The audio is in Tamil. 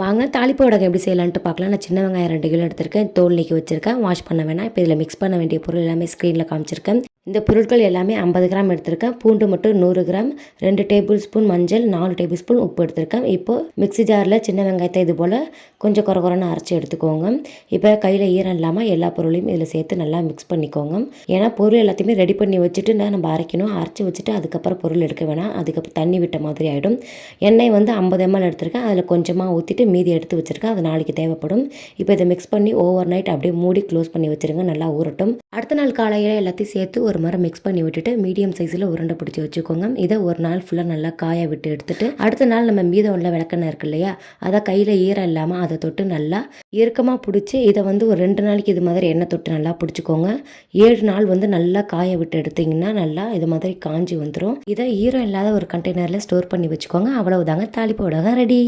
வாங்க தாளிப்பு வடகம் எப்படி செய்யலான்ட்டு பார்க்கலாம். நான் சின்ன வெங்காயம் 2 கிலோ எடுத்திருக்கேன். தோல் நீக்கி வச்சுருக்கேன். வாஷ் பண்ண வேணாம். இப்போ இதில் மிக்ஸ் பண்ண வேண்டிய பொருள் எல்லாமே ஸ்க்ரீனில் காமிச்சிருக்கேன். இந்த பொருட்கள் எல்லாமே 50 கிராம் எடுத்திருக்கேன். பூண்டு மட்டும் 100 கிராம், 2 டேபிள் ஸ்பூன் மஞ்சள், 4 டேபிள் ஸ்பூன் உப்பு எடுத்திருக்கேன். இப்போது மிக்ஸி ஜாரில் சின்ன வெங்காயத்தை இது போல் கொஞ்சம் குறைன்னு அரைச்சி எடுத்துக்கோங்க. இப்போ கையில் ஈரம் இல்லாமல் எல்லா பொருளையும் இதில் சேர்த்து நல்லா மிக்ஸ் பண்ணிக்கோங்க. ஏன்னா பொருள் எல்லாத்தையுமே ரெடி பண்ணி வச்சுட்டு நம்ம அரைக்கணும். அரைச்சி வச்சுட்டு அதுக்கப்புறம் பொருள் எடுக்க வேணாம். அதுக்கப்புறம் தண்ணி விட்ட மாதிரி ஆகிடும். எண்ணெய் வந்து 50 ml எடுத்திருக்கேன். அதில் கொஞ்சமாக ஊற்றிட்டு மீதி எடுத்து வச்சுருக்கேன். அது நாளைக்கு தேவைப்படும். இப்போ இதை மிக்ஸ் பண்ணி ஓவர் நைட் அப்படியே மூடி க்ளோஸ் பண்ணி வச்சுருங்க. நல்லா ஊறட்டும். அடுத்த நாள் காலையில் எல்லாத்தையும் சேர்த்து ஒரு முறை மிக்ஸ் பண்ணி விட்டுட்டு மீடியம் சைஸில் உருண்டை பிடிச்சி வச்சுக்கோங்க. இதை ஒரு நாள் ஃபுல்லாக நல்லா காய விட்டு எடுத்துட்டு அடுத்த நாள் நம்ம மீதம் உள்ள விளக்கெண்ணெய் இருக்கு இல்லையா, அதை கையில் ஈரம் இல்லாமல் அதை தொட்டு நல்லா இறுக்கமாக பிடிச்சி இதை வந்து ஒரு 2 நாளைக்கு இது மாதிரி எண்ணெய் தொட்டு நல்லா பிடிச்சிக்கோங்க. 7 நாள் வந்து நல்லா காய விட்டு எடுத்திங்கன்னா நல்லா இது மாதிரி காஞ்சி வந்துடும். இதை ஈரம் இல்லாத ஒரு கண்டெய்னரில் ஸ்டோர் பண்ணி வச்சுக்கோங்க. அவ்வளவுதாங்க, தாளிப்பு வடகம் ரெடி.